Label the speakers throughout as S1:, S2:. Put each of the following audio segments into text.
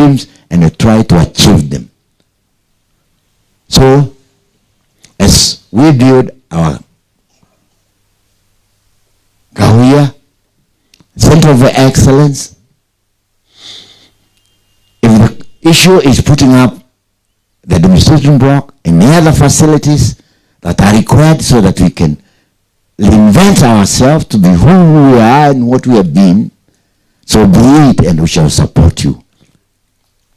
S1: dreams and try to achieve them. So, as we build our Gawia Center of Excellence, if the issue is putting up the demonstration block and the other facilities that are required so that we can reinvent ourselves to be who we are and what we have been, so be it, and we shall support you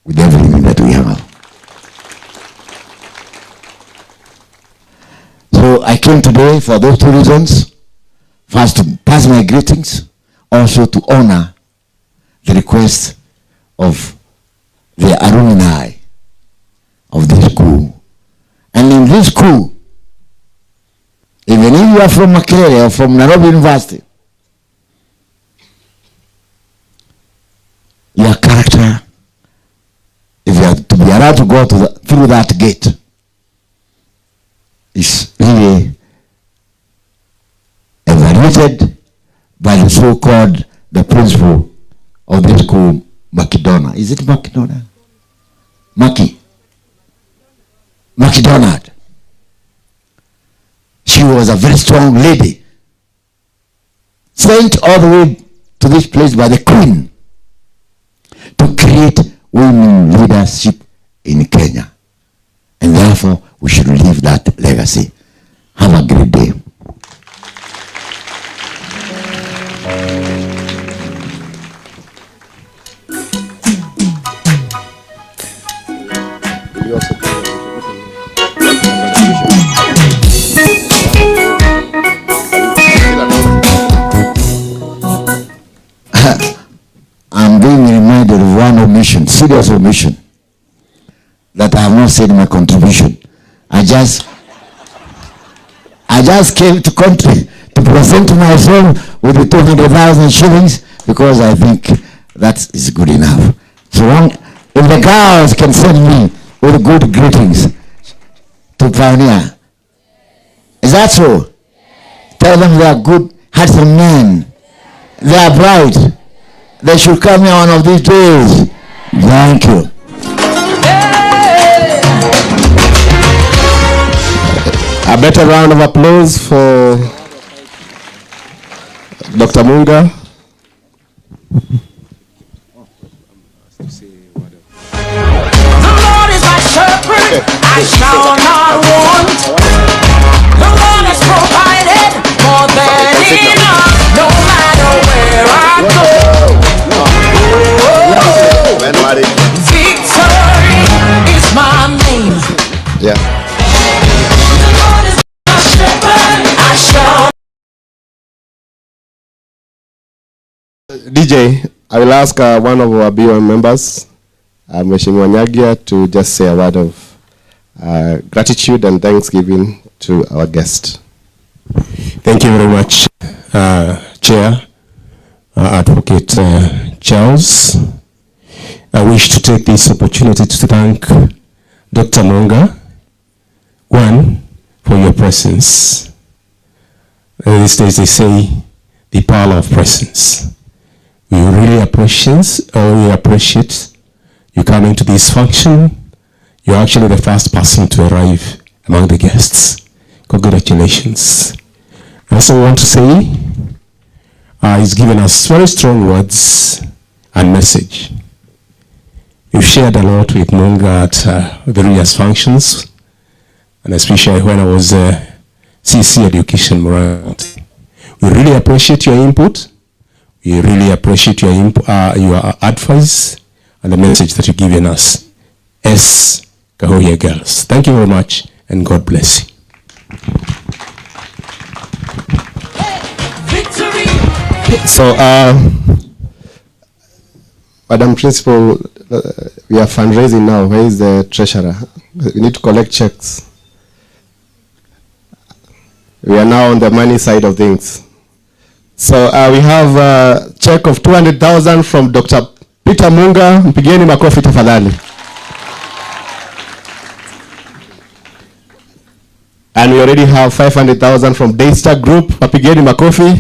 S1: with everything that we have. So I came today for those two reasons. First, to pass my greetings, also to honor the request of the alumni of this school. And in this school, even if you are from Makerere or from Nairobi University, your character, if you are to be allowed to go through that gate, is really evaluated by the so-called the principal of this school, Macedona. Is it Macedona? Macedonald. She was a very strong lady, sent all the way to this place by the Queen to create women leadership in Kenya. And therefore, we should leave that legacy. Have a great day. I'm being reminded of one omission, serious omission, that I have not said my contribution. I just came to country to present myself with the 200,000 shillings because I think that is good enough. So if the girls can send me with good greetings to Pioneer, is that so? Tell them they are good, handsome men. They are bright. They should come here one of these days. Thank you.
S2: A better round of applause for Dr. Munga.
S3: The Lord is my shepherd, I shall not want. The Lord has provided more than enough, no matter where I go. Victory is my name.
S2: Yeah.
S3: The Lord is my shepherd, I shall.
S2: DJ, I will ask one of our BOM members, Mheshimiwa Nyagia, to just say a word of gratitude and thanksgiving to our guest.
S4: Thank you very much, Chair, Advocate Charles. I wish to take this opportunity to thank Dr. Munga, one, for your presence. These days they say the power of presence. We really appreciate you coming to this function. You're actually the first person to arrive among the guests. Congratulations. I also want to say he's given us very strong words and message. We've shared a lot with Munga at various functions, and especially when I was CC Education Murang'A. We really appreciate your input. We really appreciate your advice and the message that you've given us as Kahoya girls. Thank you very much, and God bless you.
S2: So, Madam Principal, we are fundraising now. Where is the treasurer? We need to collect checks. We are now on the money side of things. So we have a check of 200,000 from Dr. Peter Munga. Mpigeni makofi tafadhali. And we already have 500,000 from Daystar Group. Mpigeni makofi.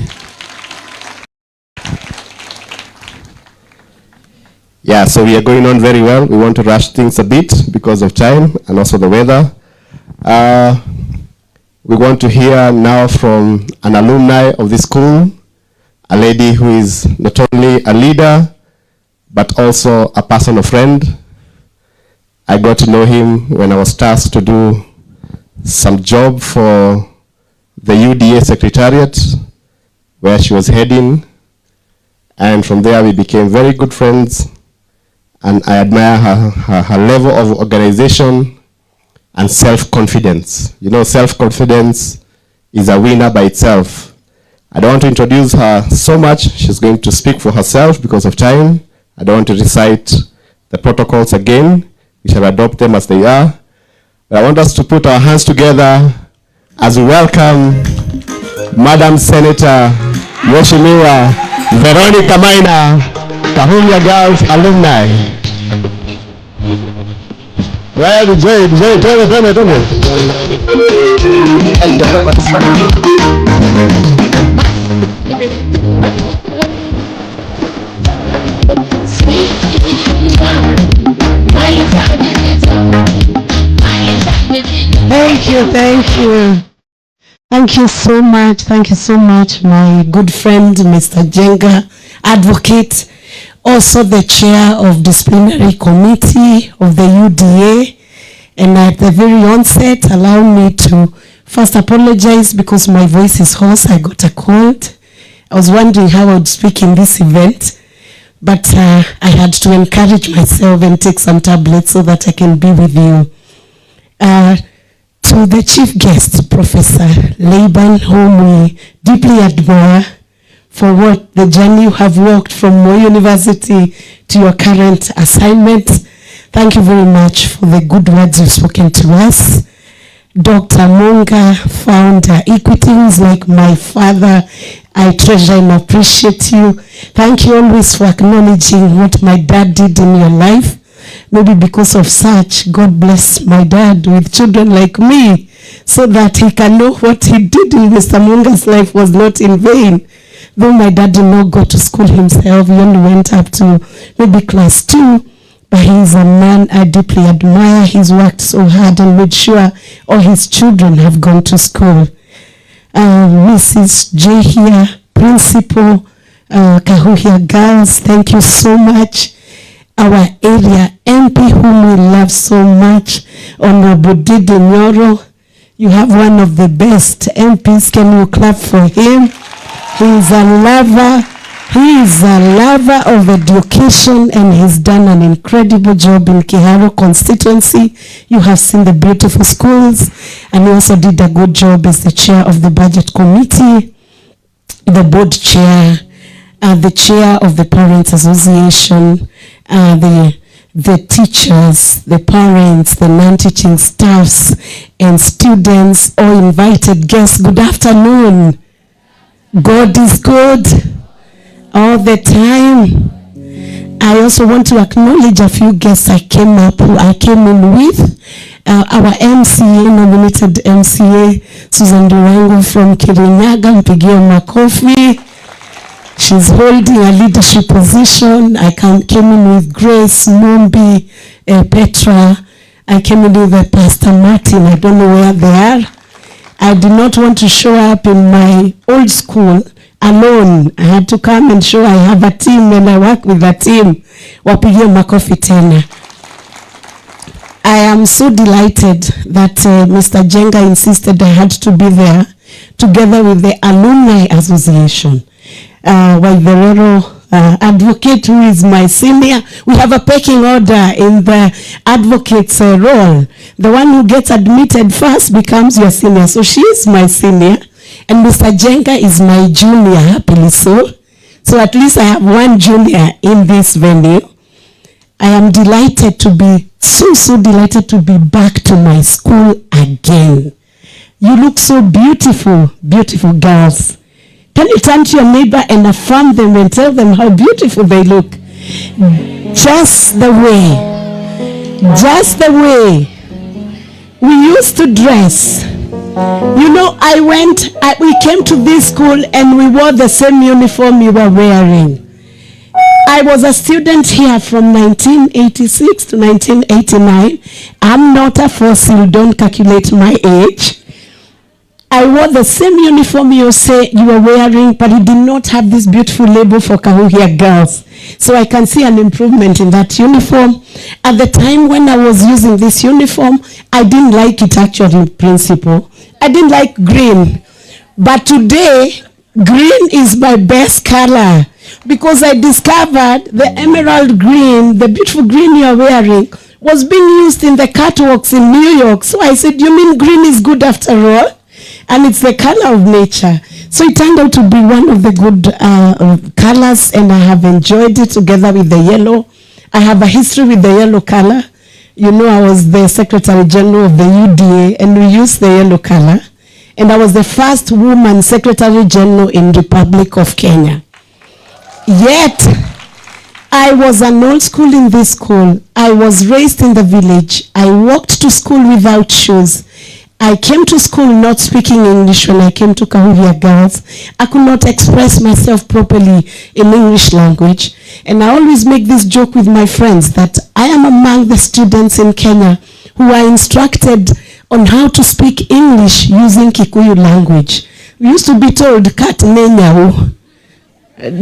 S2: Yeah, so we are going on very well. We want to rush things a bit because of time and also the weather. We want to hear now from an alumni of this school, a lady who is not only a leader, but also a personal friend. I got to know him when I was tasked to do some job for the UDA Secretariat, where she was heading. And from there we became very good friends. And I admire her level of organization and self-confidence. You know, self-confidence is a winner by itself. I don't want to introduce her so much. She's going to speak for herself because of time. I don't want to recite the protocols again. We shall adopt them as they are. But I want us to put our hands together as we welcome Madam Senator Mheshimiwa Veronica Maina, Kahuya Girls alumni. Well, tell me.
S5: Thank you. Thank you so much. Thank you so much, my good friend, Mr. Jenga, advocate, also the chair of disciplinary committee of the UDA. And at the very onset, allow me to first apologize because my voice is hoarse. I got a cold. I was wondering how I would speak in this event, but I had to encourage myself and take some tablets so that I can be with you. To the chief guest, Professor Laban, whom we deeply admire for what the journey you have walked from Moi University to your current assignment. Thank you very much for the good words you've spoken to us. Dr. Monga, founder, Equity, who is like my father. I treasure and appreciate you. Thank you always for acknowledging what my dad did in your life. Maybe because of such, God bless my dad with children like me, so that he can know what he did in Mr. Munga's life was not in vain. Though my dad did not go to school himself, he only went up to maybe class 2, but he's a man I deeply admire. He's worked so hard and made sure all his children have gone to school. Mrs. J here, Principal, Kahuya Girls, thank you so much. Our area MP, whom we love so much, Honorable Ndindi Nyoro. You have one of the best MPs. Can you clap for him? He is a lover of education, and he's done an incredible job in Kiharo constituency. You have seen the beautiful schools, and he also did a good job as the chair of the budget committee, the board chair, the chair of the Parents Association, the teachers, the parents, the non-teaching staffs, and students, all invited guests. Good afternoon. God is good all the time. I also want to acknowledge a few guests I came in with. Our MCA, nominated MCA, Susan Durango from Kirinyaga, mpigie makofi. She's holding a leadership position. I came in with Grace, Mumbi, Petra. I came in with Pastor Martin. I don't know where they are. I did not want to show up in my old school alone. I had to come and show I have a team and I work with a team. Wapigie makofi tena. I am so delighted that Mr. Jenga insisted I had to be there together with the Alumni Association. Waiverero advocate, who is my senior. We have a pecking order in the advocate's role. The one who gets admitted first becomes your senior. So she is my senior, and Mr. Jenga is my junior, happily so. So at least I have one junior in this venue. I am delighted to be, so delighted to be back to my school again. You look so beautiful, beautiful girls. Can you turn to your neighbor and affirm them and tell them how beautiful they look? Just the way we used to dress. You know, we came to this school and we wore the same uniform you were wearing. I was a student here from 1986 to 1989. I'm not a fossil, don't calculate my age. I wore the same uniform you say you were wearing, but it did not have this beautiful label for Kahuhia girls. So I can see an improvement in that uniform. At the time when I was using this uniform, I didn't like it actually in principle. I didn't like green. But today, green is my best color because I discovered the emerald green, the beautiful green you're wearing, was being used in the catwalks in New York. So I said, you mean green is good after all? And it's the color of nature. So it turned out to be one of the good colors, and I have enjoyed it together with the yellow. I have a history with the yellow color. You know, I was the Secretary General of the UDA, and we used the yellow color. And I was the first woman Secretary General in Republic of Kenya. Yet, I was an old school in this school. I was raised in the village. I walked to school without shoes. I came to school not speaking English when I came to Kahuhia Girls. I could not express myself properly in English language. And I always make this joke with my friends that I am among the students in Kenya who are instructed on how to speak English using Kikuyu language. We used to be told, cat nenyau,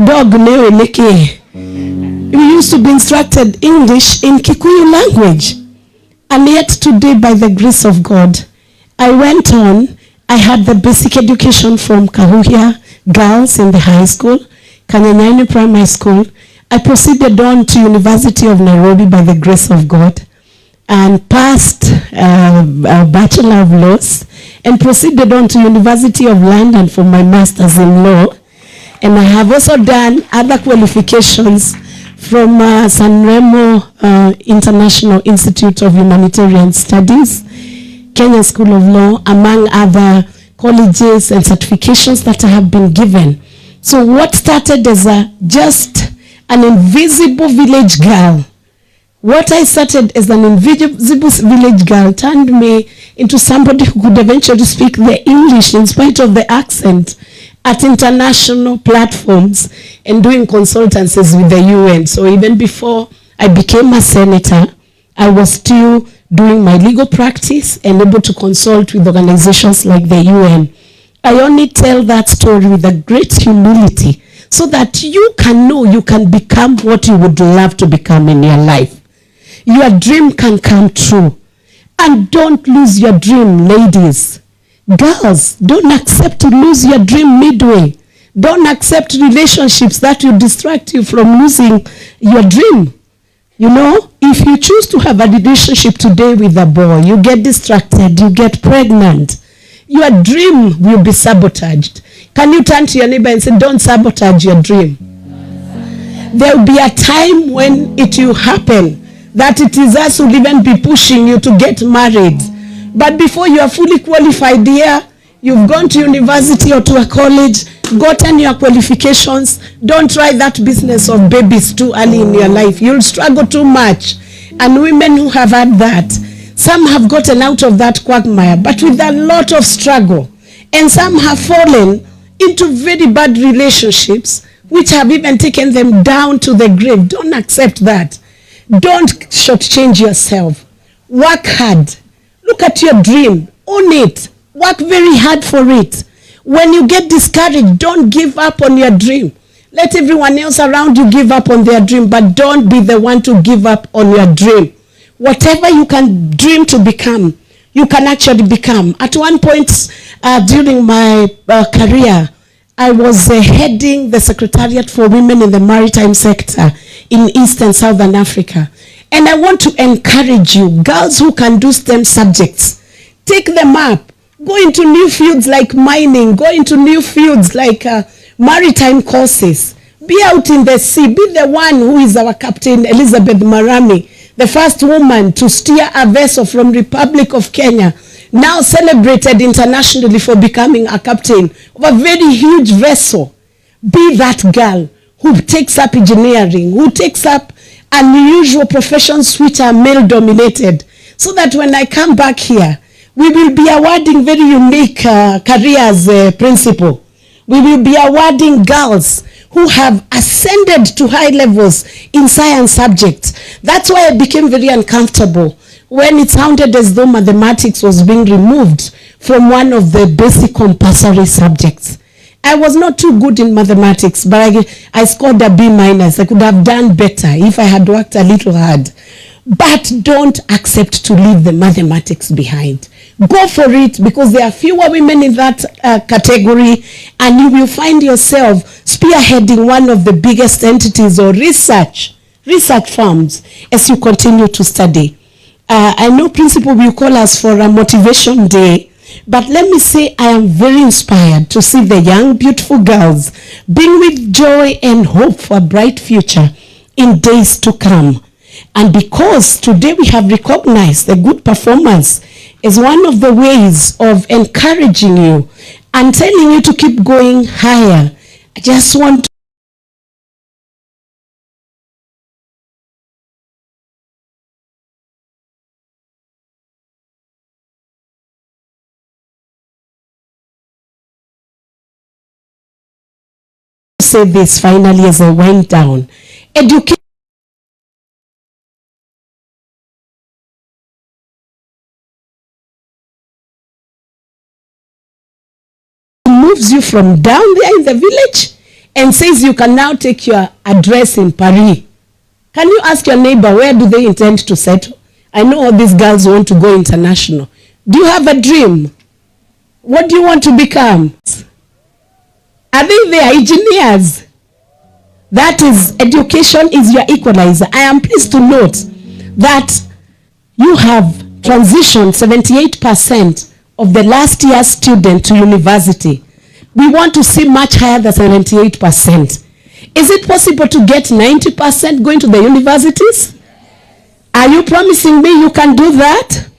S5: dog newe leke. We used to be instructed English in Kikuyu language. And yet today, by the grace of God, I went on. I had the basic education from Kahuhia Girls in the high school, Kanyanyaini Primary School. I proceeded on to University of Nairobi by the grace of God and passed a Bachelor of Laws and proceeded on to University of London for my Master's in Law. And I have also done other qualifications from San Remo International Institute of Humanitarian Studies, Kenya School of Law, among other colleges and certifications that I have been given. So what started as just an invisible village girl, what I started as an invisible village girl turned me into somebody who could eventually speak the English in spite of the accent at international platforms and doing consultancies with the UN. So even before I became a senator, I was still doing my legal practice and able to consult with organizations like the UN. I only tell that story with a great humility so that you can know you can become what you would love to become in your life. Your dream can come true. And don't lose your dream, ladies. Girls, don't accept to lose your dream midway. Don't accept relationships that will distract you from losing your dream. You know, if you choose to have a relationship today with a boy, you get distracted, you get pregnant, your dream will be sabotaged. Can you turn to your neighbor and say, don't sabotage your dream? There will be a time when it will happen that it is us who will even be pushing you to get married. But before you are fully qualified here, you've gone to university or to a college, gotten your qualifications, don't try that business of babies too early in your life. You'll struggle too much. And women who have had that, some have gotten out of that quagmire, but with a lot of struggle. And some have fallen into very bad relationships, which have even taken them down to the grave. Don't accept that. Don't shortchange yourself. Work hard. Look at your dream. Own it. Work very hard for it. When you get discouraged, don't give up on your dream. Let everyone else around you give up on their dream, but don't be the one to give up on your dream. Whatever you can dream to become, you can actually become. At one point during my career, I was heading the Secretariat for Women in the Maritime Sector in East and Southern Africa. And I want to encourage you, girls who can do STEM subjects, take them up. Go into new fields like mining. Go into new fields like maritime courses. Be out in the sea. Be the one who is our captain, Elizabeth Marami, the first woman to steer a vessel from Republic of Kenya, now celebrated internationally for becoming a captain of a very huge vessel. Be that girl who takes up engineering, who takes up unusual professions which are male-dominated, so that when I come back here, we will be awarding very unique careers principle. We will be awarding girls who have ascended to high levels in science subjects. That's why I became very uncomfortable when it sounded as though mathematics was being removed from one of the basic compulsory subjects. I was not too good in mathematics, but I scored a B-. I could have done better if I had worked a little hard. But don't accept to leave the mathematics behind. Go for it, because there are fewer women in that category, and you will find yourself spearheading one of the biggest entities or research firms as you continue to study. I know Principal will call us for a motivation day, but let me say I am very inspired to see the young, beautiful girls being with joy and hope for a bright future in days to come. And because today we have recognized the good performance as one of the ways of encouraging you and telling you to keep going higher, I just want to say this finally as I wind down. Education moves you from down there in the village and says you can now take your address in Paris. Can you ask your neighbor, where do they intend to settle? I know all these girls want to go international. Do you have a dream? What do you want to become? Are they engineers? That is, education is your equalizer. I am pleased to note that you have transitioned 78% of the last year's student to university. We want to see much higher than 78%. Is it possible to get 90% going to the universities? Are you promising me you can do that?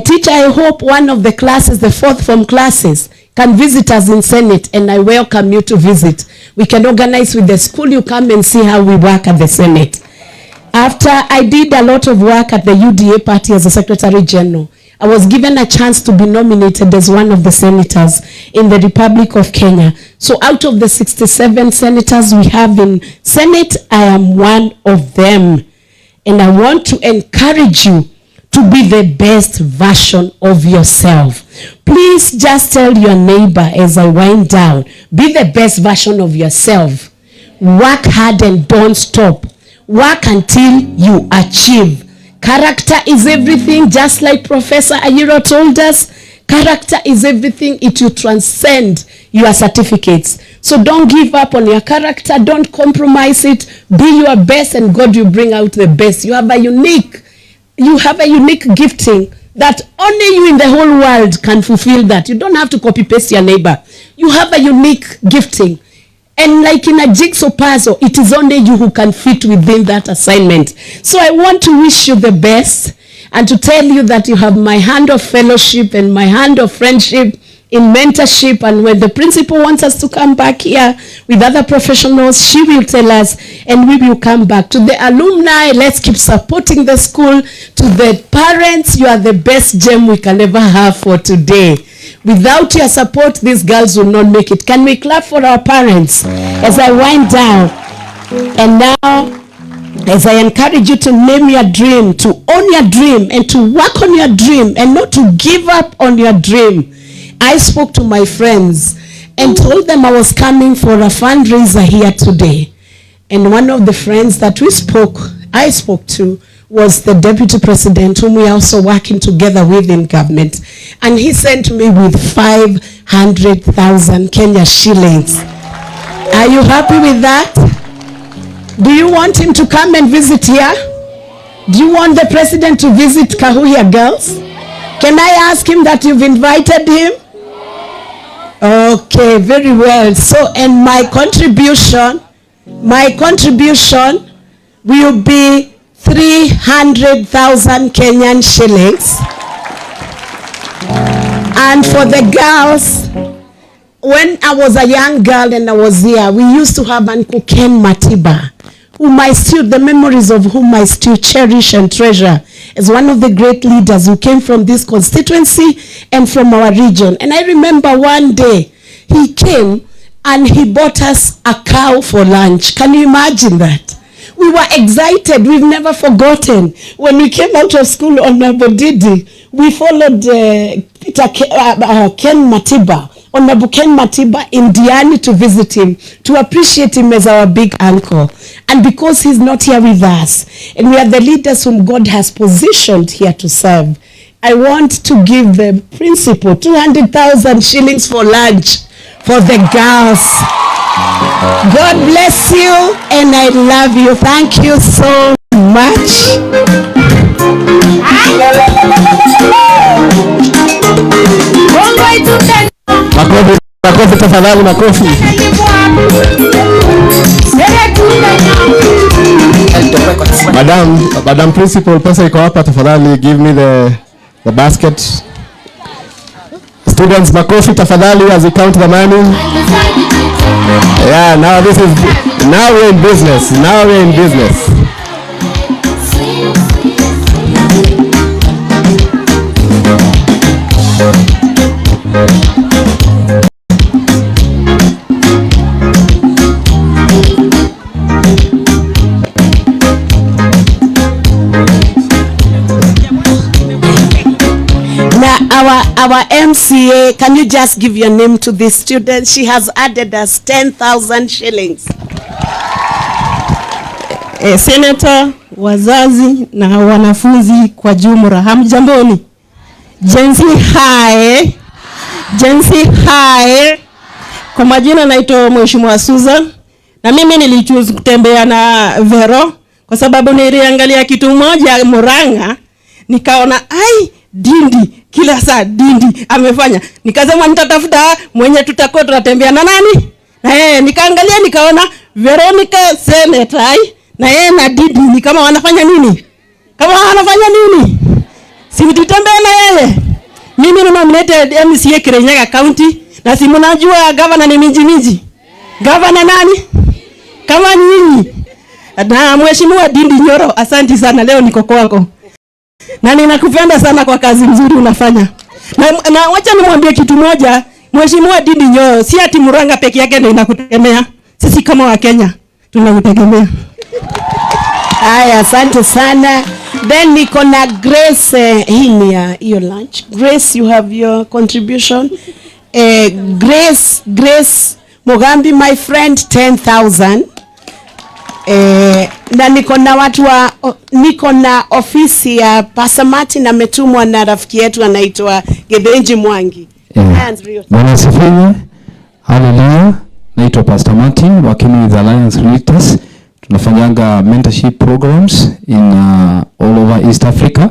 S5: Teacher, I hope one of the classes, the fourth form classes, can visit us in Senate, and I welcome you to visit. We can organize with the school, you come and see how we work at the Senate. After I did a lot of work at the UDA party as a Secretary General, I was given a chance to be nominated as one of the senators in the Republic of Kenya. So out of the 67 senators we have in Senate, I am one of them. And I want to encourage you to be the best version of yourself. Please just tell your neighbor as I wind down, be the best version of yourself. Work hard and don't stop. Work until you achieve. Character is everything, just like Professor Nyoro told us. Character is everything. It will transcend your certificates. So don't give up on your character. Don't compromise it. Be your best, and God will bring out the best. You have a unique gifting that only you in the whole world can fulfill that. You don't have to copy paste your neighbor. You have a unique gifting. And like in a jigsaw puzzle, it is only you who can fit within that assignment. So I want to wish you the best and to tell you that you have my hand of fellowship and my hand of friendship in mentorship. And when the principal wants us to come back here with other professionals, she will tell us and we will come back. To the alumni, let's keep supporting the school. To the parents, you are the best gem we can ever have for today. Without your support, these girls will not make it. Can we clap for our parents as I wind down? And now, as I encourage you to name your dream, to own your dream, and to work on your dream, and not to give up on your dream. I spoke to my friends and told them I was coming for a fundraiser here today. And one of the friends that I spoke to, was the deputy president, whom we are also working together with in government. And he sent me with 500,000 Kenya shillings. Are you happy with that? Do you want him to come and visit here? Do you want the president to visit Kahuya girls? Can I ask him that you've invited him? Okay, very well. So, and my contribution will be 300,000 Kenyan shillings. And for the girls, when I was a young girl and I was here, we used to have Uncle Ken Matiba, the memories of whom I still cherish and treasure as one of the great leaders who came from this constituency and from our region. And I remember one day he came and he bought us a cow for lunch. Can you imagine that? We were excited. We've never forgotten. When we came out of school on Ndindi, we followed Ken Matiba, Honorable Ken Matiba in Diani to visit him, to appreciate him as our big uncle. And because he's not here with us, and we are the leaders whom God has positioned here to serve, I want to give the principal 200,000 shillings for lunch for the girls. God bless you and I love you. Thank you so much.
S2: Makofi tafadhali, makofi. Madam Principal, pesa iko hapa tafadhali, give me the basket. Students, makofi tafadhali as we count the money. Yeah, now we're in business. Now we're in business.
S5: Our MCA, can you just give your name to this student? She has added us 10,000 shillings.
S6: Senator, wazazi na wanafunzi kwa jumla, hamjamboni? Jensi hai. Jensi hai. Kwa majina naitwa Mheshimiwa Susan. Na mimi nilichoose kutembea na Vero kwa sababu niliangalia kitu moja Murang'A, nikaona ai Ndindi kila saa Ndindi amefanya, nikasema nitatafuta mwenye tutakuwa tunatembea na nani na yeye. Nikaangalia nikaona Veronica Senator na yeye na Ndindi ni kama wanafanya nini, si tutembea na yeye. Mimi ni nominated MCA Kirinyaga County, na si mnajua governor ni miji. Governor nani kama nyinyi? Na Mheshimiwa Ndindi Nyoro, asante sana, leo niko kwako. Na ninakupenda sana kwa kazi nzuri unafanya. Na wacha nimwambie kitu moja, Mheshimiwa Ndindi Nyoro, si ati Murang'A peke yake ndio inakutegemea. Sisi kama wa Kenya tunakutegemea.
S5: Haya, asante sana. Then niko na Grace hii ni your lunch. Grace, you have your contribution. Grace Mugambi, my friend, 10,000. Na niko na ofisi ya Pasamati na metumwa na rafiki yetu anaitwa Gebenji Mwangi.
S7: Bwana asifiwe. Hallelujah. Naitwa Pastor Martin, working with Alliance Religious. Tunafanyanga mentorship programs in all over East Africa,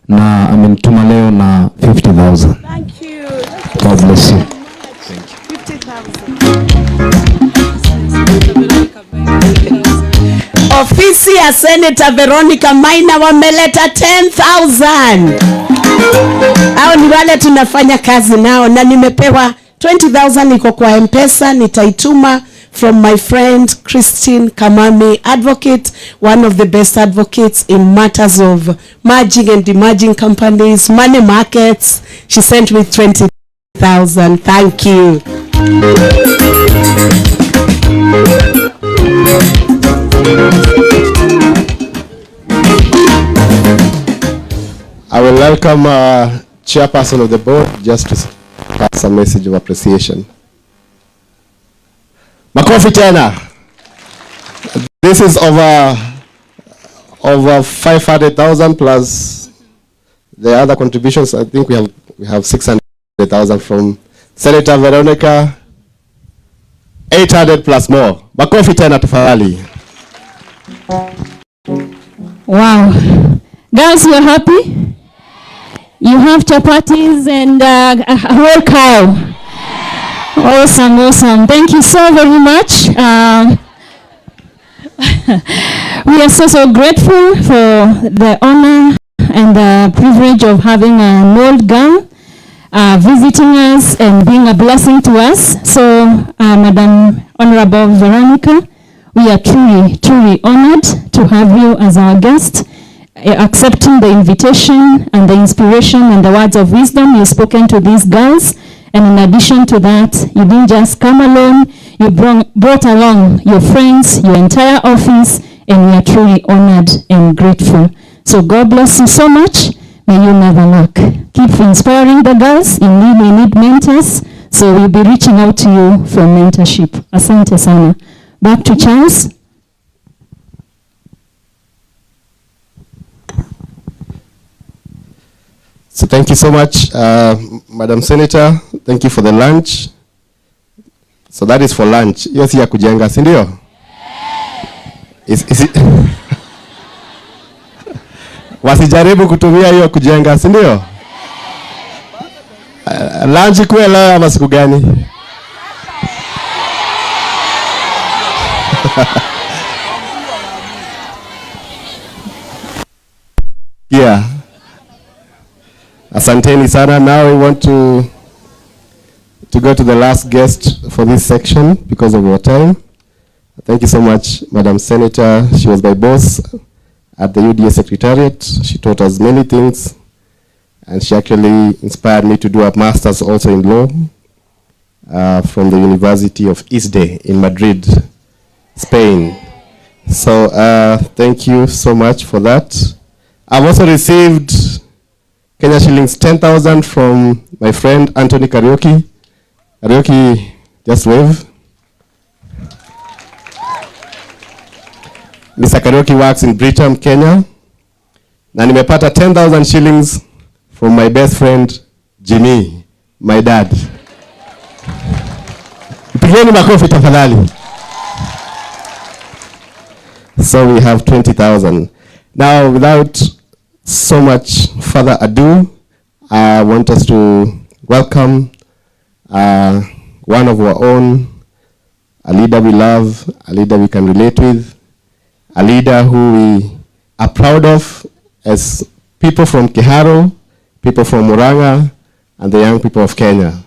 S7: na amenituma leo na 50,000.
S5: Thank you.
S7: God bless you.
S5: Thank you. 50,000. Ofisi ya Senator Veronica Maina wameleta 10,000. Hao ni wale tunafanya kazi nao, na nimepewa 20,000 iko kwa M-Pesa, nitaituma from my friend Christine Kamami, advocate, one of the best advocates in matters of merging and demerging companies, money markets. She sent me 20,000. Thank you.
S2: I will welcome chairperson of the board just to pass a message of appreciation. Makofi tena. This is over 500,000 plus the other contributions. I think we have 600,000 from Senator Veronica. 800 plus more. Makofi tena tafadhali.
S8: Wow. Girls, you're happy? You have chapatis and a whole cow. Awesome, awesome. Thank you so very much. We are so grateful for the honor and the privilege of having an old girl visiting us and being a blessing to us. So, Madam Honorable Veronica, we are truly honored to have you as our guest, accepting the invitation and the inspiration and the words of wisdom you've spoken to these girls And in addition to that, you didn't just come alone, you brought along your friends, your entire office, and we are truly honored and grateful. So God bless you so much. May you never lack. Keep inspiring the girls. Indeed, we need mentors. So we'll be reaching out to you for mentorship. Asante sana. Back to Charles.
S2: So thank you so much, Madam Senator. Thank you for the lunch. So that is for lunch. Yes, ya kujenga, si ndio? Is it? Wasijaribu kutumia hiyo kujenga, si ndio? Lunch kwela ama siku gani? Yeah. Asanteni sana. Now we want to go to the last guest for this section because of our time. Thank you so much, Madam Senator. She was my boss at the UDA Secretariat. She taught us many things, and she actually inspired me to do a master's also in law from the University of ISDE in Madrid, Spain. So thank you so much for that. I've also received Kenya shillings 10,000 from my friend Anthony Karaoke. Karaoke, just wave. Mr. Karaoke works in Brigham, Kenya. Na nimepata 10,000 shillings from my best friend Jimmy, my dad. Pigeni makofi tafadhali. So we have 20,000. Now, without so much further ado, I want us to welcome one of our own, a leader we love, a leader we can relate with, a leader who we are proud of as people from Kiharo, people from Murang'A, and the young people of Kenya.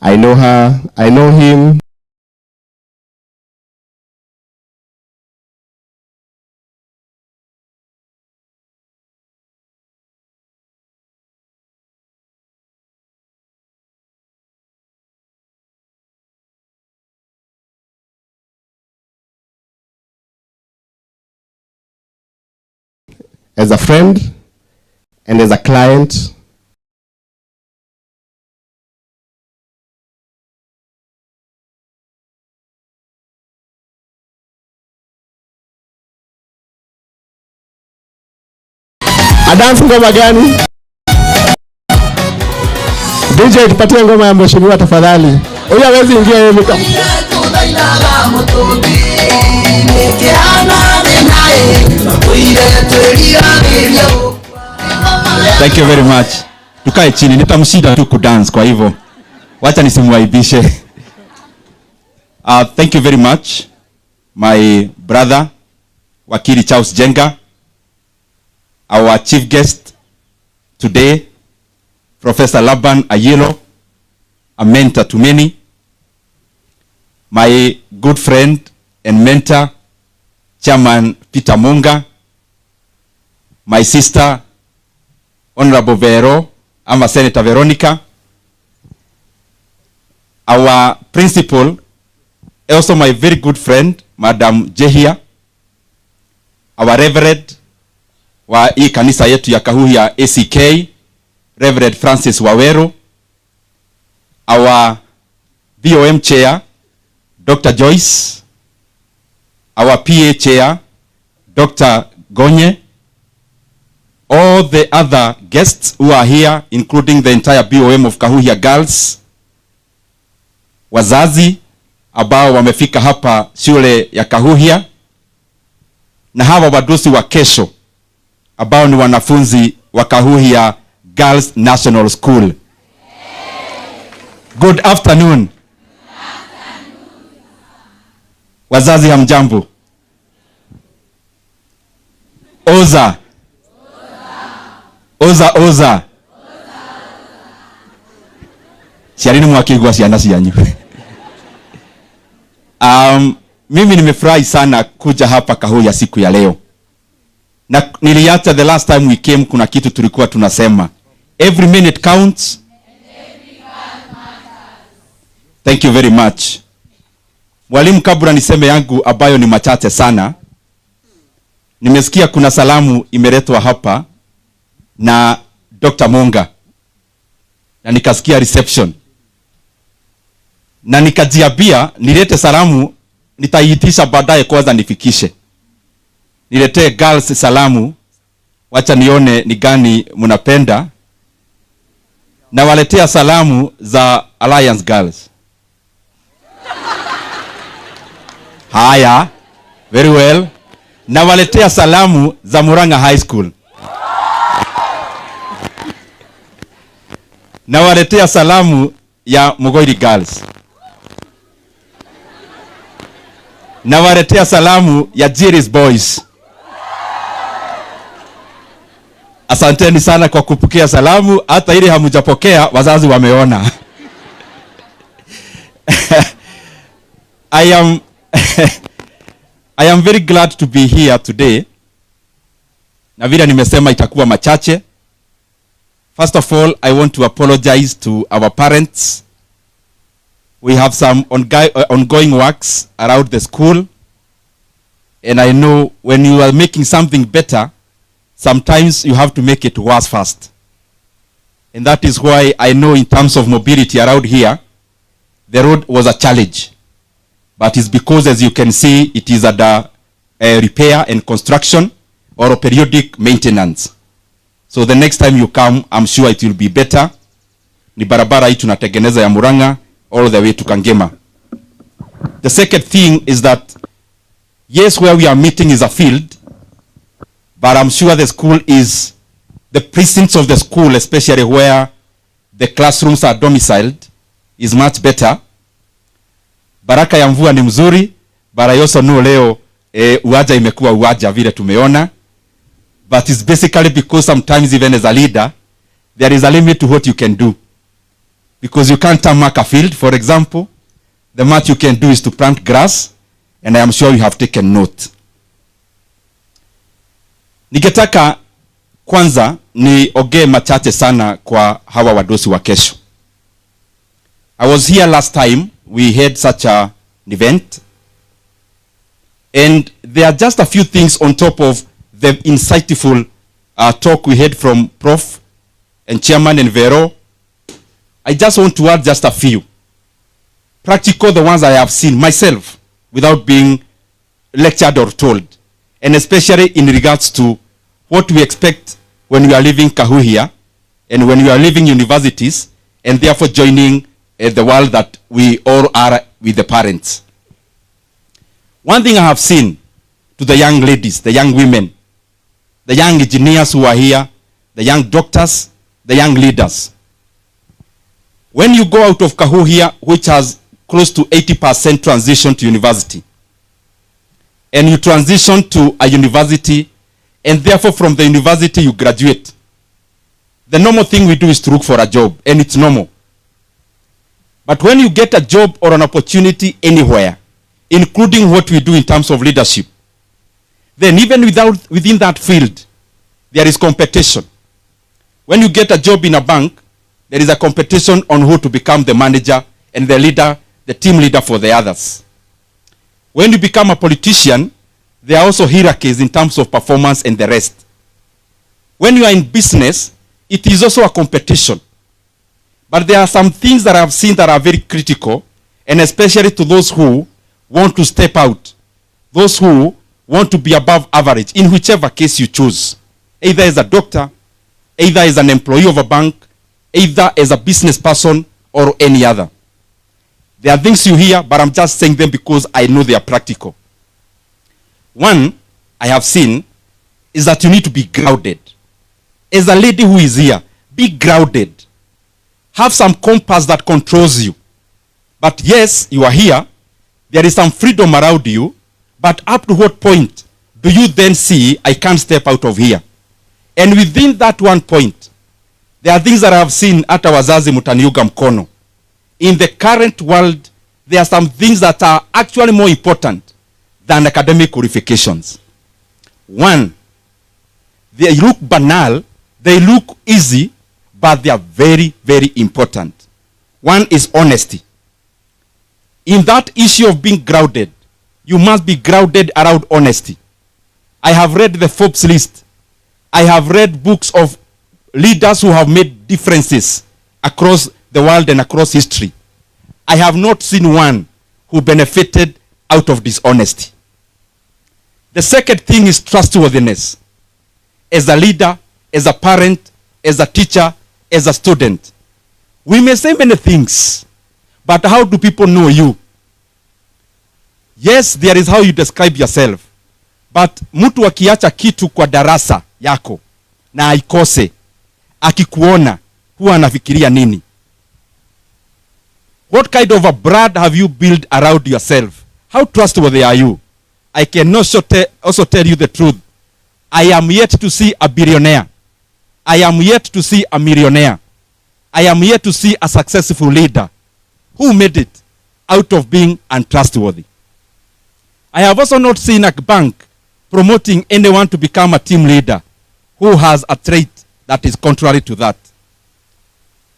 S2: I know her, I know him. As a friend and as a client. Adansi ngoma gani? DJ tupatie ngoma ya mheshimiwa tafadhali. Huyu hawezi ingia hiyo mita.
S9: Thank you very much. Tukae chini, nitamshida tu kudance kwa hivyo. Wacha nisimuaibishe. Thank you very much, my brother, Wakili Charles Jenga, our chief guest today, Professor Laban Ayelo, a mentor to many, my good friend and mentor, Chairman Peter Munga, my sister, Honorable Vero, I'm a Senator Veronica, our principal, also my very good friend, Madam Jehia, our Reverend wa hii kanisa yetu ya Kahuhia ACK, Reverend Francis Wawero, our BOM Chair, Dr. Joyce, our PA Chair, Dr. Gonye, all the other guests who are here, including the entire BOM of Kahuhia Girls, wazazi ambao wamefika hapa shule ya Kahuhia, na hawa wadosi wa kesho ambao ni wanafunzi wa Kahuhia Girls National School. Good afternoon. Wazazi hamjambo. Oza. Oza oza. Siarini mwakigwa siana sianyu. Mimi nimefurahi sana kuja hapa Kahuhia siku ya leo. Na niliacha the last time we came kuna kitu tulikuwa tunasema. Every minute counts. Thank you very much. Mwalimu, kabla niseme yangu ambayo ni machache sana, nimesikia kuna salamu imeletwa hapa na Dr. Monga. Na nikasikia reception. Na nikajiambia nilete salamu, nitaiitisha baadaye kwanza nifikishe. Niletee girls salamu, wacha nione ni gani mnapenda. Na waletea salamu za Alliance Girls. Haya, very well. Na waletea salamu za Murang'A High School. Na waletea salamu ya Mugoiri Girls. Na waletea salamu ya Jiris Boys. Asanteni sana kwa kupokea salamu, hata ile hamujapokea wazazi wameona. I am very glad to be here today. Na vile nimesema itakuwa machache. First of all, I want to apologize to our parents. We have some ongoing works around the school. And I know when you are making something better, sometimes you have to make it worse first. And that is why I know in terms of mobility around here, the road was a challenge. But it's because, as you can see, it is under repair and construction or periodic maintenance. So the next time you come, I'm sure it will be better. Ni barabara hii tunatengeneza ya Murang'A all the way to Kangema. The second thing is that, yes, where we are meeting is a field, but I'm sure the school is, the precincts of the school, especially where the classrooms are domiciled, is much better. Baraka ya mvua ni mzuri, but I also know leo uwaja imekuwa uwaja vile tumeona. But it's basically because sometimes even as a leader, there is a limit to what you can do. Because you can't mark a field, for example. The much you can do is to plant grass, and I am sure you have taken note. Ningetaka kwanza ni oge machache sana kwa hawa wadosi wa kesho. I was here last time we had such an event, and there are just a few things on top of the insightful talk we had from Prof and Chairman and Vero. I just want to add just a few. Practical, the ones I have seen myself without being lectured or told, and especially in regards to what we expect when we are leaving Kahuhia and when we are leaving universities and therefore joining the world that we all are with the parents. One thing I have seen to the young ladies, the young women, the young engineers who are here, the young doctors, the young leaders. When you go out of Kahuhia, which has close to 80% transition to university, and you transition to a university, and therefore from the university you graduate, the normal thing we do is to look for a job, and it's normal. But when you get a job or an opportunity anywhere, including what we do in terms of leadership, then even within that field, there is competition. When you get a job in a bank, there is a competition on who to become the manager and the leader, the team leader for the others. When you become a politician, there are also hierarchies in terms of performance and the rest. When you are in business, it is also a competition. But there are some things that I have seen that are very critical, and especially to those who want to step out, those who want to be above average, in whichever case you choose, either as a doctor, either as an employee of a bank, either as a business person, or any other. There are things you hear, but I'm just saying them because I know they are practical. One I have seen is that you need to be grounded. As a lady who is here, be grounded. Have some compass that controls you. But yes, you are here. There is some freedom around you. But up to what point do you then see, I can't step out of here? And within that one point, there are things that I have seen at wazazi mutaniuga mkono. In the current world, there are some things that are actually more important than academic qualifications. One, they look banal, they look easy, but they are very, very important. One is honesty. in that issue of being grounded, you must be grounded around honesty. I have read the Forbes list. I have read books of leaders who have made differences across the world and across history. I have not seen one who benefited out of dishonesty. The second thing is trustworthiness. As a leader, as a parent, as a teacher, as a student, we may say many things, but how do people know you? Yes, there is how you describe yourself, but mtu akiacha kitu kwa darasa yako na aikose, akikuona huwa anafikiria nini? What kind of a brand have you built around yourself? How trustworthy are you? I can also tell you the truth. I am yet to see a billionaire. I am yet to see a millionaire. I am yet to see a successful leader who made it out of being untrustworthy. I have also not seen a bank promoting anyone to become a team leader who has a trait that is contrary to that.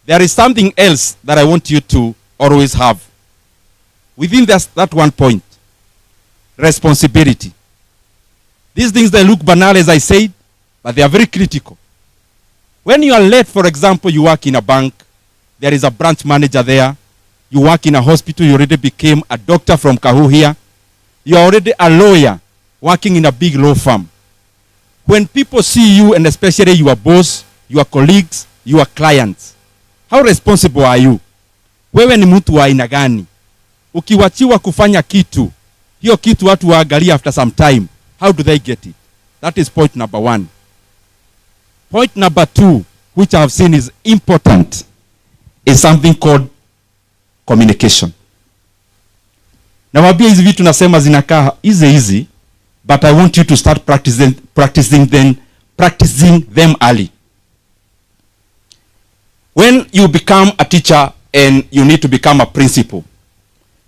S9: There is something else that I want you to always have. Within that one point, responsibility. These things, they look banal, as I said, but they are very critical. When you are late, for example, you work in a bank, there is a branch manager there, you work in a hospital, you already became a doctor from Kahuhia, you are already a lawyer working in a big law firm. When people see you, and especially your boss, your colleagues, your clients, how responsible are you? Wewe ni mtu wa aina gani? Ukiwachiwa kufanya kitu, hiyo kitu watu waangalia after some time, how do they get it? That is point number one. Point number two, which I have seen is important, is something called communication. Nawambia hizi vitu nasema zinakaa easy, but I want you to start practicing them early. When you become a teacher and you need to become a principal,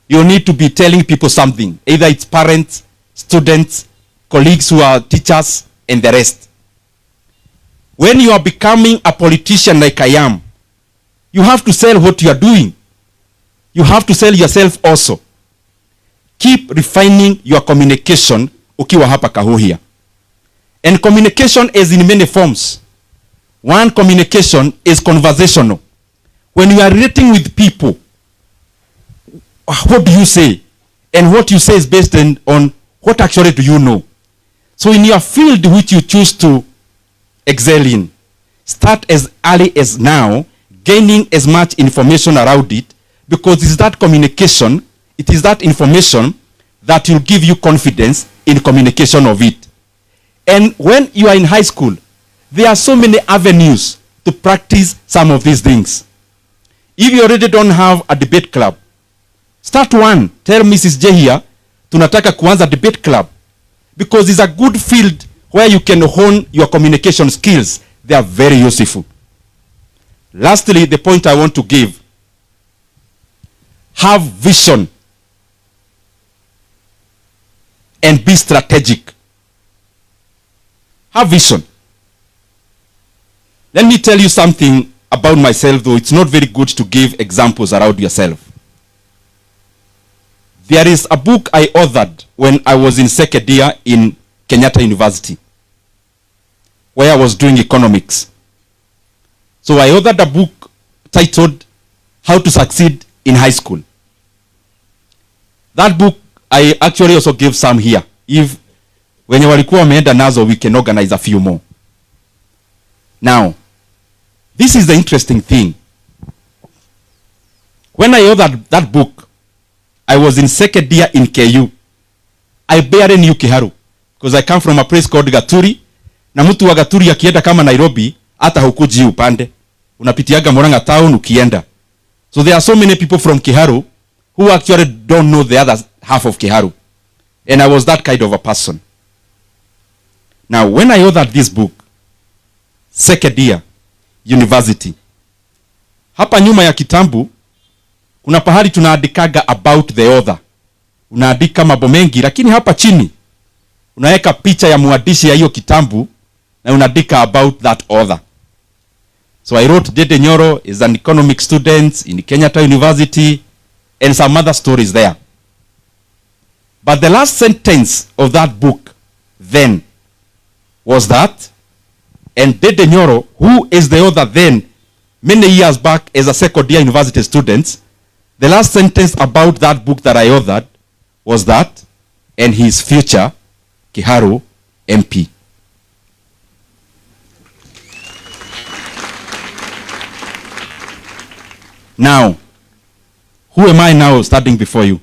S9: you need to be telling people something, either it's parents, students, colleagues who are teachers, and the rest. When you are becoming a politician like I am, you have to sell what you are doing. You have to sell yourself also. Keep refining your communication ukiwa hapa Kahuhia. And communication is in many forms. One communication is conversational. When you are relating with people, what do you say? And what you say is based on what actually do you know. So in your field which you choose to excel in, start as early as now, gaining as much information around it, because it is that communication, it is that information that will give you confidence in communication of it. And when you are in high school, there are so many avenues to practice some of these things. If you already don't have a debate club, start one. Tell Mrs. J here, tunataka kuanza debate club, because it's a good field where you can hone your communication skills. They are very useful. Lastly, the point I want to give, have vision and be strategic. Have vision. Let me tell you something about myself, though it's not very good to give examples around yourself. There is a book I authored when I was in second year in Kenyatta University, where I was doing economics. So I authored a book titled How to Succeed in High School. That book I actually also gave some here. If wenye walikuwa wameenda nazo, we can organize a few more. Now, this is the interesting thing. When I authored that book, I was in second year in KU. I barely knew Kiharu, because I come from a place called Gaturi. Na mtu wa Gaturi akienda kama Nairobi, hata hukuji upande. Unapitiaga Murang'A town ukienda. So there are so many people from Kiharu who actually don't know the other half of Kiharu. And I was that kind of a person. Now, when I authored this book, second year, university, hapa nyuma ya kitambu, kuna pahali tunaandikaga about the author. Unaandika mambo mengi, lakini hapa chini, unaweka picha ya muandishi ya hiyo kitambu, na unaandika about that author. So I wrote, Nyoro is an economic student in Kenyatta University. and some other stories there. But the last sentence of that book then was that, and Ndindi Nyoro, who is the author then, many years back as a second year university student, the last sentence about that book that I authored was that, and his future Kiharu MP. Now, who am I now standing before you?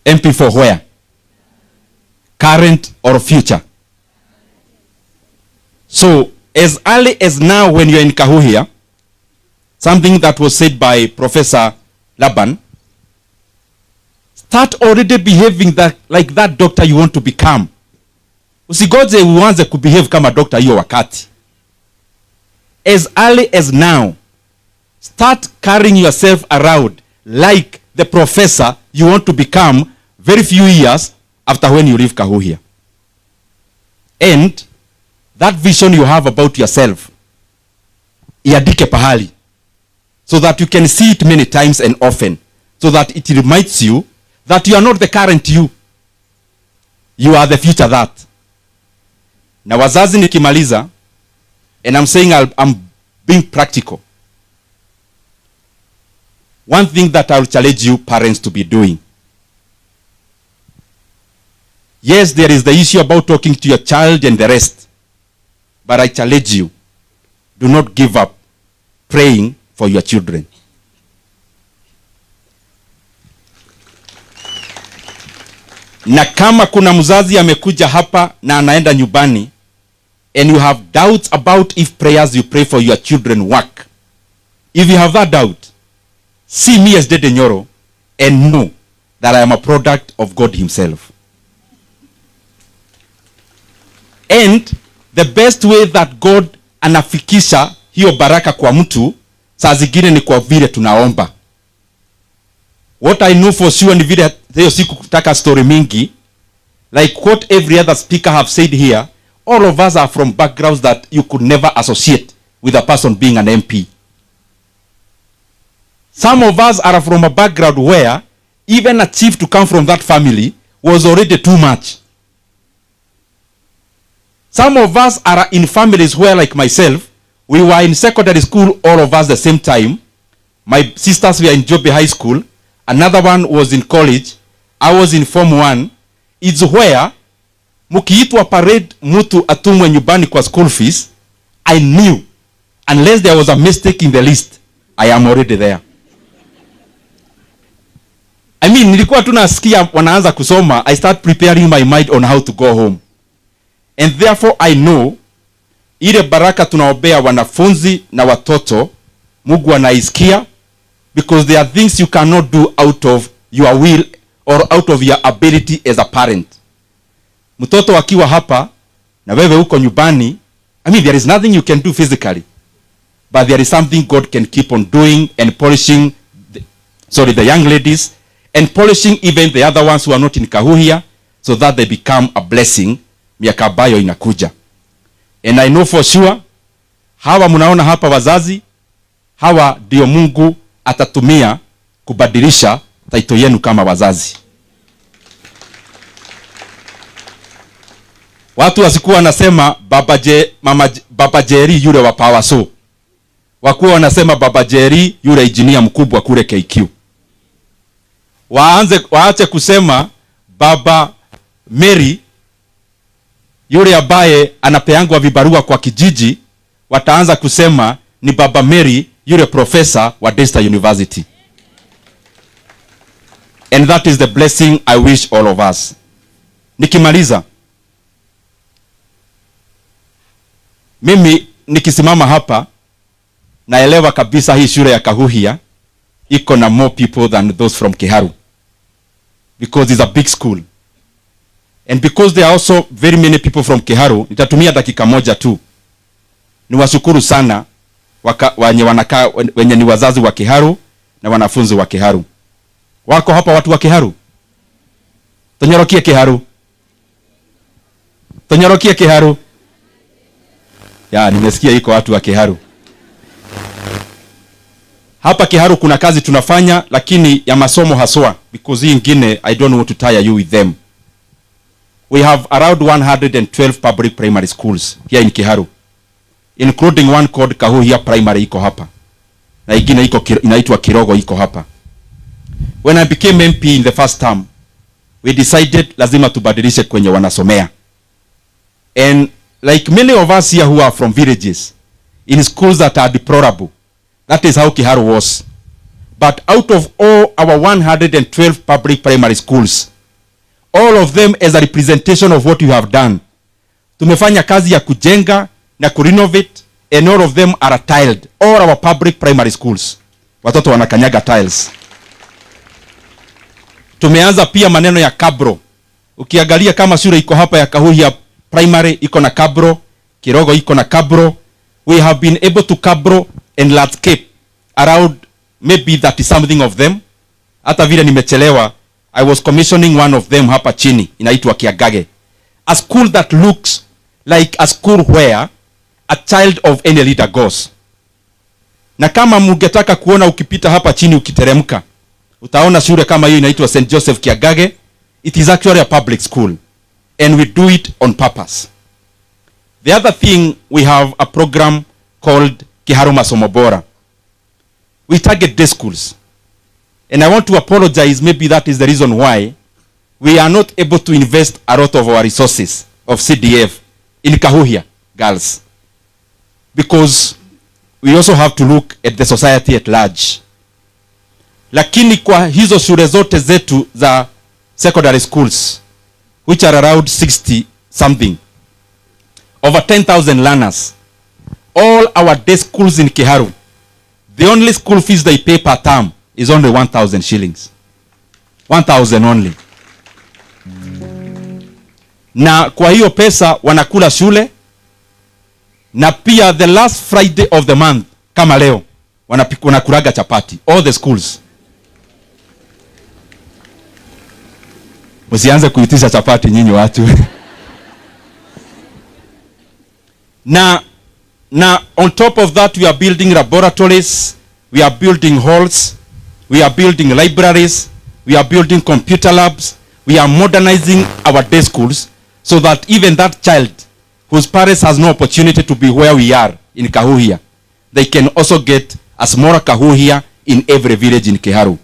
S9: MP for where? Current or future? So, as early as now when you're in Kahuhia, something that was said by Professor Laban, start already behaving like that doctor you want to become. Usigoje uanze kubehave kama doctor hiyo wakati. As early as now, start carrying yourself around like the professor you want to become very few years after when you leave Kahuhia. And that vision you have about yourself, iandike pahali, so that you can see it many times and often, so that it reminds you that you are not the current you. You are the future that. Na wazazi nikimaliza, and I'm saying I'm being practical. One thing that I'll challenge you parents to be doing. Yes, there is the issue about talking to your child and the rest. But I challenge you, do not give up praying for your children. Na kama kuna mzazi amekuja hapa na anaenda nyumbani, and you have doubts about if prayers you pray for your children work, if you have that doubt, see me as Ndindi Nyoro and know that I am a product of God himself. And the best way that God anafikisha hiyo baraka kwa mtu, saa zingine ni kwa vile tunaomba. What I know for sure ni vile hiyo siku kutaka story mingi, like what every other speaker have said here, all of us are from backgrounds that you could never associate with a person being an MP. Some of us are from a background where even a chief to come from that family was already too much. Some of us are in families where, like myself, we were in secondary school, all of us the same time. My sisters were in Jobe High School. Another one was in college. I was in Form 1. It's where, mukiitwa parade mutu atumwe nyumbani kwa school fees, I knew, unless there was a mistake in the list, I am already there. I mean, nilikuwa tunasikia wanaanza kusoma, I start preparing my mind on how to go home. And therefore I know, ile baraka tunaombea wanafunzi na watoto, Mungu anaisikia, because there are things you cannot do out of your will or out of your ability as a parent. Mtoto akiwa hapa, na wewe uko nyumbani, I mean, there is nothing you can do physically, but there is something God can keep on doing and polishing, the young ladies, and polishing even the other ones who are not in Kahuhia, so that they become a blessing miaka ambayo inakuja. And I know for sure, hawa munaona hapa wazazi, hawa ndio Mungu atatumia kubadilisha taito yenu kama wazazi. Watu wasikuwa wanasema Baba Jerry yule wa Power So. Wakuwa wanasema Baba Jerry yule engineer mkubwa kule KQ. Waache kusema Baba Mary yule ambaye anapeangwa vibarua kwa kijiji, wataanza kusema ni Baba Mary yule professor wa Daystar University. And that is the blessing I wish all of us. Nikimaliza, mimi nikisimama hapa naelewa kabisa hii shule ya Kahuhia iko na more people than those from Kiharu, because it's a big school. And because there are also very many people from Kiharu, nitatumia dakika moja tu niwashukuru sana wenye ni wazazi wa Kiharu na wanafunzi wa Kiharu. Wako hapa watu wa Kiharu? Tonyorokie Kiharu. Tonyorokie Kiharu. Ya, nimesikia iko watu wa Kiharu. Hapa Kiharu kuna kazi tunafanya, lakini ya masomo haswa, because hii ingine I don't want to tire you with them. We have around 112 public primary schools here in Kiharu, including one called Kahuhia Primary iko hapa, na ingine inaitwa Kirogo iko hapa. When I became MP in the first term, we decided lazima tubadilishe kwenye wanasomea. And like many of us here who are from villages, in schools that are deplorable, that is how Kiharu was. But out of all our 112 public primary schools, all of them as a representation of what you have done, tumefanya kazi ya kujenga na kurenovate, and all of them are tiled. All our public primary schools, watoto wanakanyaga tiles. Tumeanza pia maneno ya kabro. Ukiangalia kama shule iko hapa ya Kahuhia Primary iko na kabro, Kirogo iko na kabro. We have been able to kabro and landscape around maybe 30 something of them. Hata vile nimechelewa, I was commissioning one of them hapa chini, inaitwa Kiagage. A school that looks like a school where a child of any leader goes. Na kama mungetaka kuona ukipita hapa chini ukiteremka, utaona shule kama hiyo inaitwa St. Joseph Kiagage. It is actually a public school, and we do it on purpose. The other thing, we have a program called Kiharu Masomo Bora. We target day schools. And I want to apologize, maybe that is the reason why we are not able to invest a lot of our resources of CDF in Kahuhia girls. Because we also have to look at the society at large. Lakini kwa hizo shule zote zetu za secondary schools, which are around 60 something, over 10,000 learners, all our day schools in Kiharu, the only school fees they pay per term is only 1,000 shillings. 1,000 only. Na kwa hiyo pesa wanakula shule, na pia the last Friday of the month kama leo wanakulaga chapati, all the schools. Msianze kuitisha chapati nyinyi watu. na on top of that, we are building laboratories, we are building halls, we are building libraries, we are building computer labs, we are modernizing our day schools so that even that child whose parents has no opportunity to be where we are in Kahuhia, they can also get a smaller Kahuhia in every village in Kiharu.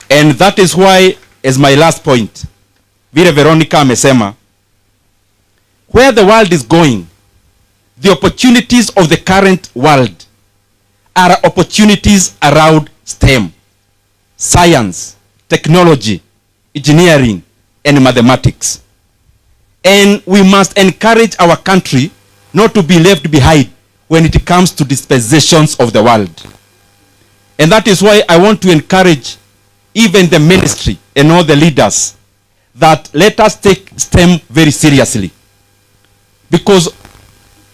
S9: And that is why, as my last point, vile Veronica amesema, where the world is going, the opportunities of the current world are opportunities around STEM, science, technology, engineering, and mathematics. And we must encourage our country not to be left behind when it comes to dispensations of the world. And that is why I want to encourage even the ministry and all the leaders that let us take STEM very seriously. Because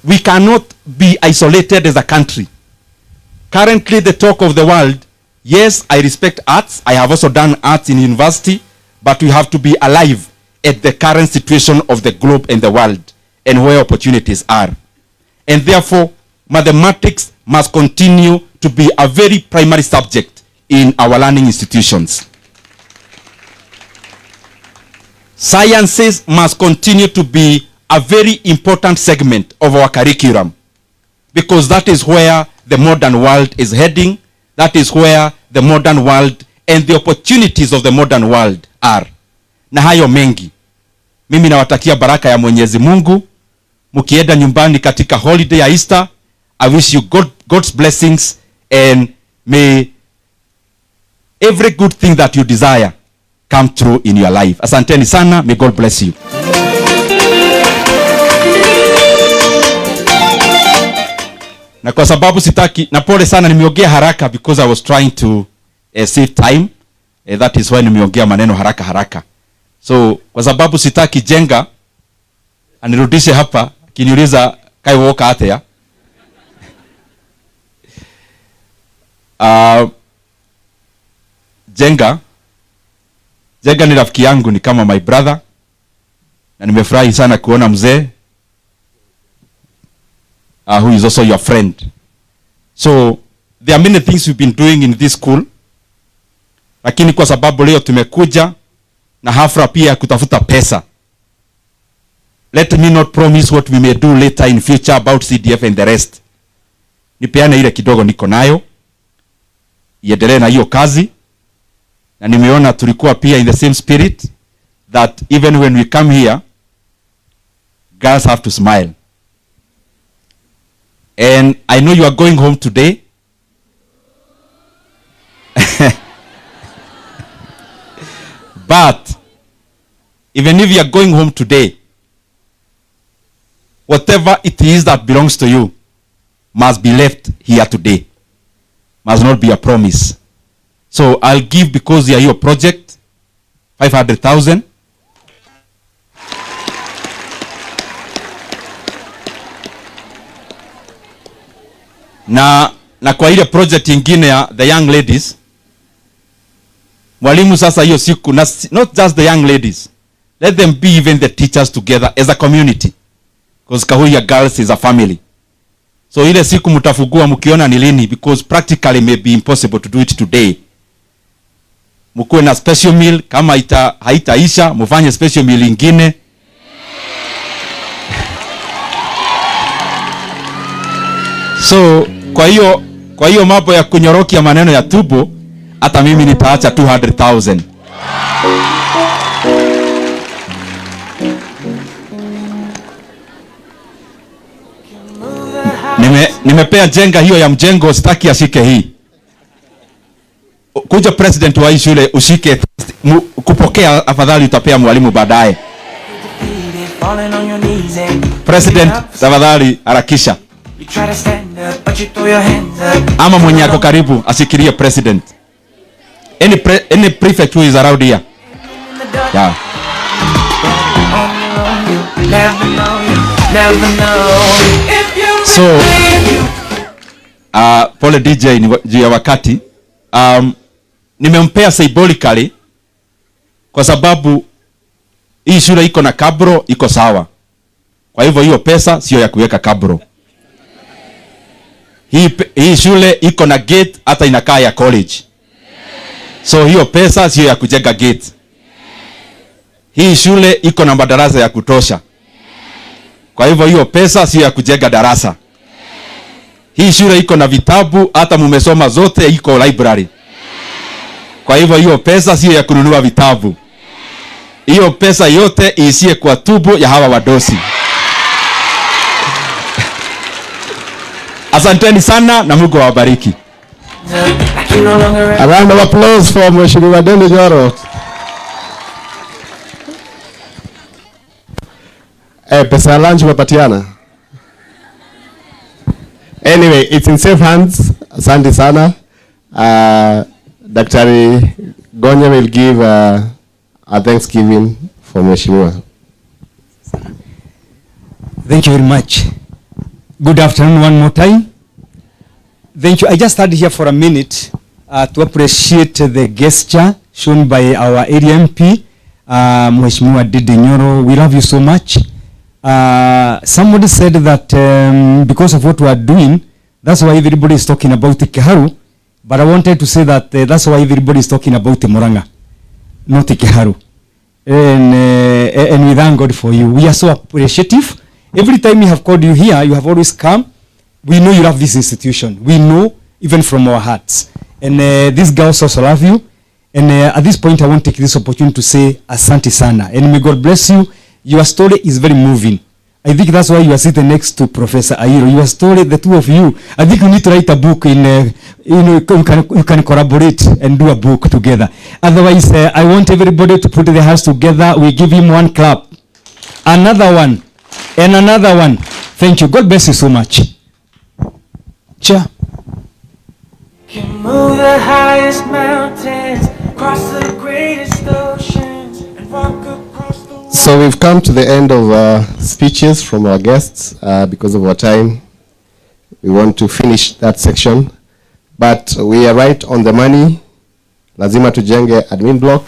S9: we cannot be isolated as a country. Currently, the talk of the world, yes, I respect arts. I have also done arts in university, but we have to be alive at the current situation of the globe and the world and where opportunities are. And therefore, mathematics must continue to be a very primary subject in our learning institutions. Sciences must continue to be a very important segment of our curriculum, because that is where the modern world is heading. That is where the modern world and the opportunities of the modern world are. Na hayo mengi, mimi nawatakia baraka ya Mwenyezi Mungu. Mukienda nyumbani katika holiday ya Easter, I wish you God's blessings, and may every good thing that you desire come true in your life. Asanteni sana. May God bless you. Na kwa sababu sitaki, na pole sana nimeongea haraka because I was trying to save time. That is why nimeongea maneno haraka. So kwa sababu sitaki Jenga anirudishe hapa kiniuliza kai woka hata ya. Jenga ni rafiki yangu, ni kama my brother, na nimefurahi sana kuona mzee who is also your friend. So there are many things we've been doing in this school, lakini kwa sababu leo tumekuja na hafla pia ya kutafuta pesa, let me not promise what we may do later in future about CDF and the rest. Nipeane ile kidogo niko nayo, iendelee na hiyo kazi, na nimeona tulikuwa pia in the same spirit that even when we come here, girls have to smile. And I know you are going home today. But even if you are going home today, whatever it is that belongs to you must be left here today. Must not be a promise. So I'll give, because you are your project, 500,000. Na kwa ile project ingine ya the young ladies, mwalimu sasa hiyo siku, not just the young ladies, let them be even the teachers together as a community, because Kahuya Girls is a family. So ile siku mtafugua mkiona ni lini, because practically may be impossible to do it today. Mkuwe na special meal, kama haitaisha mfanye special meal ingine. So kwa hiyo mambo ya kunyorokia maneno ya tubo, hata mimi nitaacha 200,000. Nimepea jenga hiyo ya mjengo, sitaki ashike hii. Kuja president wa hii shule ushike, kupokea afadhali utapea mwalimu baadaye. President, tafadhali harakisha. Ama mwenye ako karibu asikirie president. Any prefect who is around here. Yeah. So pole DJ ni ya wakati. Nimempea symbolically kwa sababu hii shule iko na kabro, iko sawa. Kwa hivyo hiyo pesa sio ya kuweka kabro. Hii shule iko na gate, hata inakaa ya college. So hiyo pesa sio ya kujenga gate. Hii shule iko na madarasa ya kutosha. Kwa hivyo hiyo pesa sio ya kujenga darasa. Hii shule iko na vitabu, hata mumesoma zote, iko library. Kwa hivyo hiyo pesa sio ya kununua vitabu. Hiyo pesa yote iishie kwa tubo ya hawa wadosi. Asanteni sana na Mungu awabariki.
S2: A round of applause for Mheshimiwa Nyoro. Pesa lunch umepatiana. Anyway, it's in safe hands. Asante sana. Daktari Gonya will give a Thanksgiving for Mheshimiwa.
S10: Thank you very much. Good afternoon one more time. Thank you. I just started here for a minute to appreciate the gesture shown by our area MP, Mheshimiwa Ndindi Nyoro. We love you so much. Somebody said that because of what we are doing, that's why everybody is talking about Kiharu. But I wanted to say that that's why everybody is talking about Murang'A, not Kiharu. And we thank God for you. We are so appreciative. Every time we have called you here, you have always come. We know you love this institution. We know even from our hearts. And these girls also love you. And at this point, I want to take this opportunity to say Asante Sana. And may God bless you. Your story is very moving. I think that's why you are sitting next to Professor Ayiro. Your story, the two of you, I think you need to write a book in, you can collaborate and do a book together. Otherwise, I want everybody to put their hands together. We give him one clap. Another one. And another one. Thank you. God bless you so much. Chair.
S3: Can move the highest mountains, cross the greatest oceans, and walk across the world.
S2: So we've come to the end of speeches from our guests. Because of our time, we want to finish that section. But we are right on the money. Lazima tujenge admin block.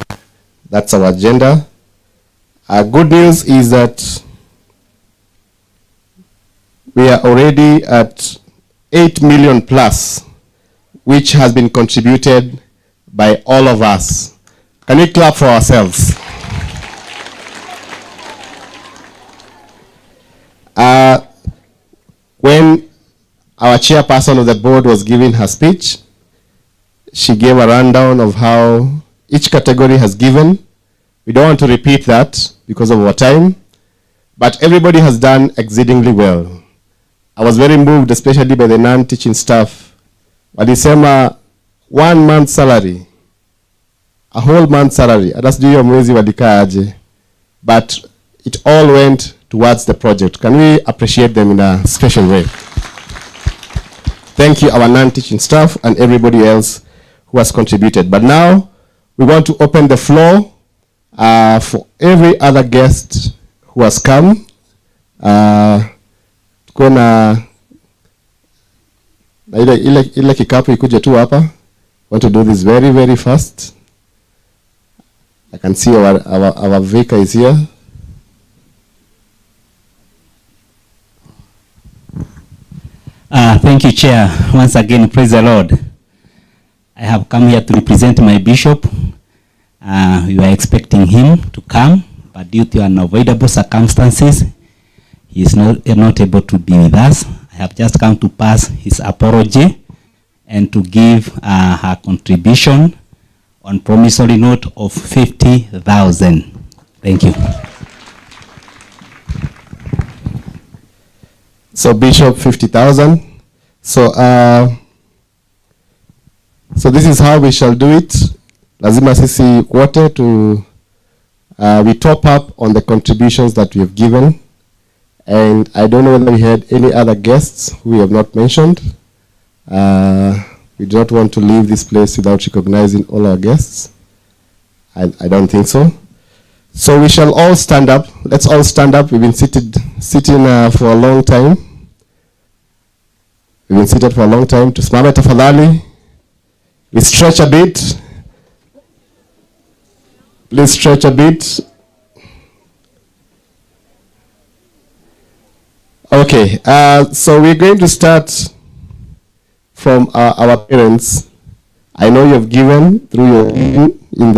S2: That's our agenda. Good news is that we are already at 8 million plus which has been contributed by all of us. Can we clap for ourselves? When our chairperson of the board was giving her speech, she gave a rundown of how each category has given. We don't want to repeat that because of our time, but everybody has done exceedingly well. I was very moved, especially by the non-teaching staff. Walisema 1 month salary, a whole month salary, that's due ya mwezi walikaa aje. But it all went towards the project. Can we appreciate them in a special way? Thank you, our non-teaching staff and everybody else who has contributed. But now, we want to open the floor for every other guest who has come. Ile kikapu ikuje tu hapa. Want to do this very, very fast. I can see our vicar is here.
S11: Thank you, Chair. Once again, praise the Lord. I have come here to represent my bishop. We were expecting him to come, but due to unavoidable circumstances, he is not able to be with us. I have just come to pass his apology and to give her contribution on promissory note of 50,000. Thank you.
S2: So Bishop, 50,000. So this is how we shall do it. Lazima sisi wote to we top up on the contributions that we have given. And I don't know whether we had any other guests who we have not mentioned. We do not want to leave this place without recognizing all our guests. I don't think so. So we shall all stand up. Let's all stand up. We've been sitting for a long time. We've been seated for a long time. Tusimame tafadhali. We stretch a bit. Please stretch a bit. Okay. So we're going to start from our parents. I know you've given through your in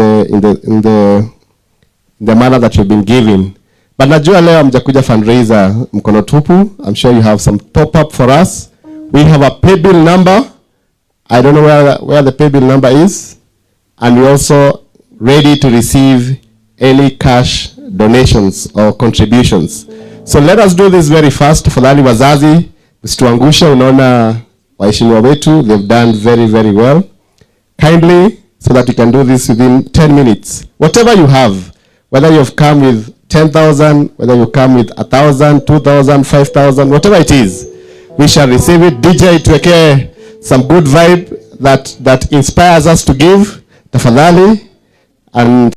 S2: the manner that you've been giving. But najua leo mjakuja fundraiser mkono tupu. I'm sure you have some top up for us. We have a Paybill number. I don't know where the Paybill number is. And we're also ready to receive any cash donations or contributions. So let us do this very fast. Tafadhali wazazi, msituangushe, unaona waheshimiwa wetu, they've done very, very well. Kindly, so that you can do this within 10 minutes. Whatever you have, whether you've come with 10,000, whether you come with 1,000, 2,000, 5,000, whatever it is, we shall receive it. DJ, tuweke some good vibe that inspires us to give. Tafadhali. And